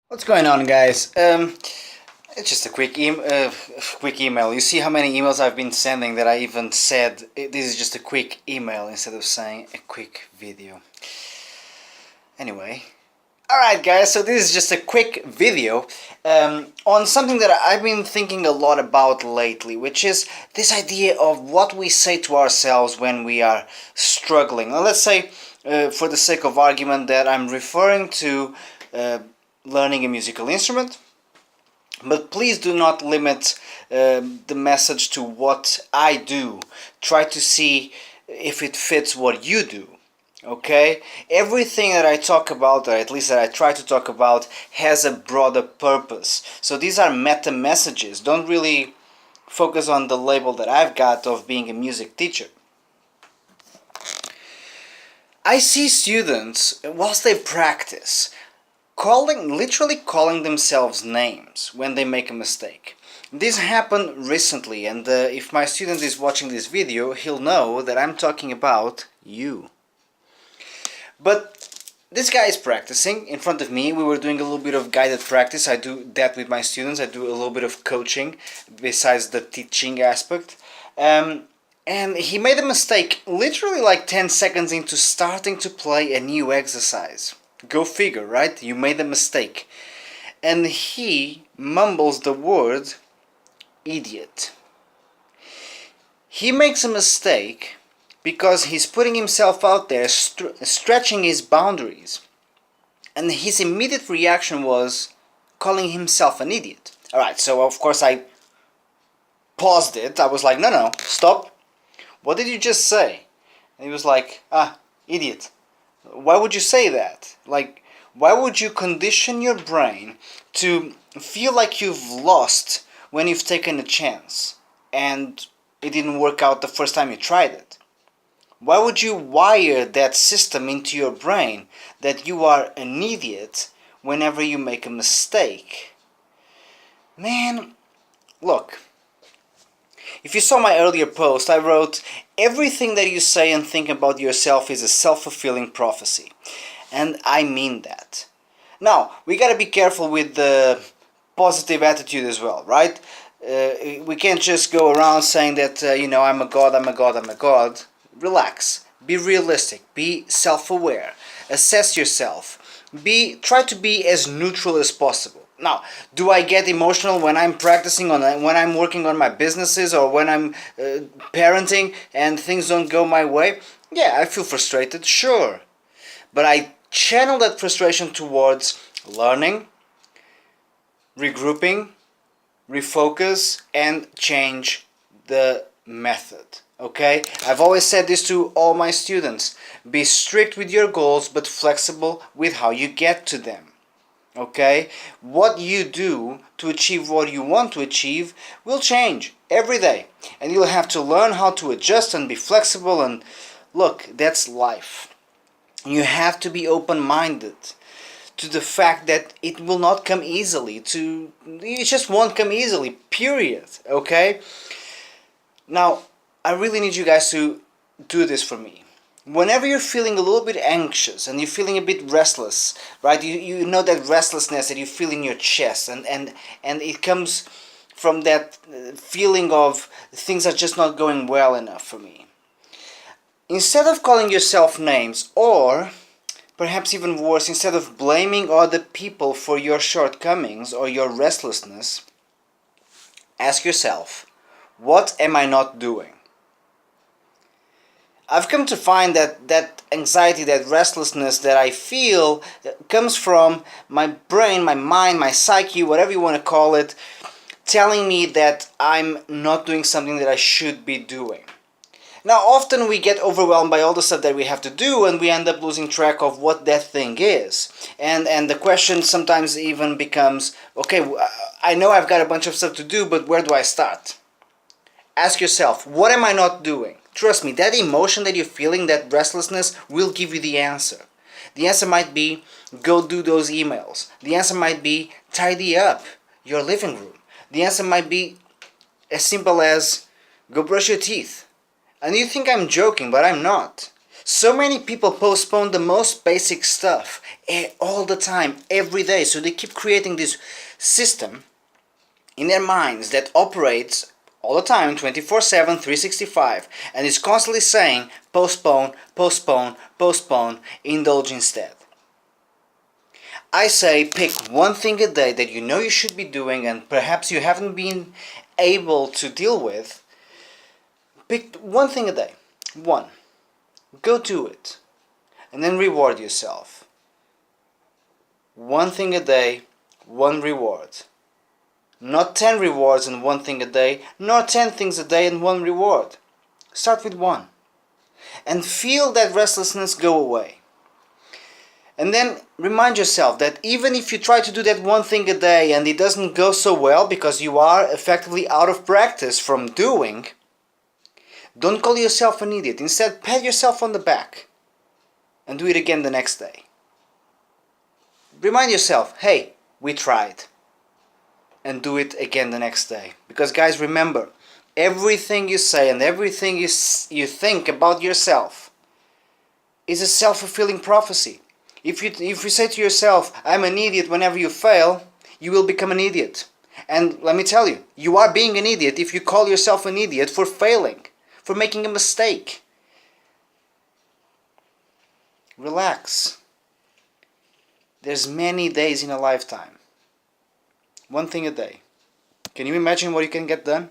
What's going on, guys? It's just a quick email. You see how many emails I've been sending that I even said this is just a quick email instead of saying a quick video. Anyway, alright, guys. So this is just a quick video on something that I've been thinking a lot about lately, which is this idea of what we say to ourselves when we are struggling. Now, let's say, for the sake of argument, that I'm referring to learning a musical instrument, but please do not limit the message to what I do. Try to see if it fits what you do. Okay? Everything that I talk about, or at least that I try to talk about, has a broader purpose. So these are meta messages. Don't really focus on the label that I've got of being a music teacher. I see students, whilst they practice, literally calling themselves names when they make a mistake. This happened recently, and if my student is watching this video, he'll know that I'm talking about you. But this guy is practicing in front of me. We were doing a little bit of guided practice. I do that with my students. I do a little bit of coaching besides the teaching aspect. And he made a mistake literally like 10 seconds into starting to play a new exercise. Go figure, right? You made a mistake. And he mumbles the word idiot. He makes a mistake because he's putting himself out there, stretching his boundaries. And his immediate reaction was calling himself an idiot. Alright, so of course I paused it. I was like, no, stop. What did you just say? And he was like, idiot. Why would you say that? Like, why would you condition your brain to feel like you've lost when you've taken a chance and it didn't work out the first time you tried it? Why would you wire that system into your brain that you are an idiot whenever you make a mistake? Man, look. If you saw my earlier post, I wrote, everything that you say and think about yourself is a self-fulfilling prophecy. And I mean that. Now, we gotta be careful with the positive attitude as well, right? We can't just go around saying that, I'm a god, I'm a god, I'm a god. Relax. Be realistic. Be self-aware. Assess yourself. Try to be as neutral as possible. Now, do I get emotional when I'm practicing when I'm working on my businesses or when I'm parenting and things don't go my way? Yeah, I feel frustrated, sure. But I channel that frustration towards learning, regrouping, refocus, and change the method. Okay? I've always said this to all my students. Be strict with your goals, but flexible with how you get to them. Okay? What you do to achieve what you want to achieve will change every day. And you'll have to learn how to adjust and be flexible. And look, that's life. You have to be open-minded to the fact that it will not come easily. It just won't come easily, period. Okay? Now, I really need you guys to do this for me. Whenever you're feeling a little bit anxious and you're feeling a bit restless, right? You know that restlessness that you feel in your chest, and it comes from that feeling of things are just not going well enough for me. Instead of calling yourself names, or perhaps even worse, instead of blaming other people for your shortcomings or your restlessness, ask yourself, what am I not doing? I've come to find that anxiety, that restlessness that I feel comes from my brain, my mind, my psyche, whatever you want to call it, telling me that I'm not doing something that I should be doing. Now, often we get overwhelmed by all the stuff that we have to do and we end up losing track of what that thing is. And the question sometimes even becomes, okay, I know I've got a bunch of stuff to do, but where do I start? Ask yourself, what am I not doing? Trust me, that emotion that you're feeling, that restlessness, will give you the answer. The answer might be, go do those emails. The answer might be, tidy up your living room. The answer might be as simple as, go brush your teeth. And you think I'm joking, but I'm not. So many people postpone the most basic stuff all the time, every day. So they keep creating this system in their minds that operates all the time, 24/7, 365, and is constantly saying postpone, postpone, postpone, indulge instead. I say pick one thing a day that you know you should be doing and perhaps you haven't been able to deal with. Pick one thing a day. One. Go do it. And then reward yourself. One thing a day, one reward. Not 10 rewards and one thing a day, nor 10 things a day and one reward. Start with one. And feel that restlessness go away. And then remind yourself that even if you try to do that one thing a day and it doesn't go so well because you are effectively out of practice from doing, don't call yourself an idiot. Instead, pat yourself on the back and do it again the next day. Remind yourself, hey, we tried. And do it again the next day. Because guys, remember, everything you say and everything you think about yourself is a self-fulfilling prophecy. If you say to yourself, I'm an idiot whenever you fail, you will become an idiot. And let me tell you, you are being an idiot if you call yourself an idiot for failing, for making a mistake. Relax. There's many days in a lifetime. One thing a day. Can you imagine what you can get done?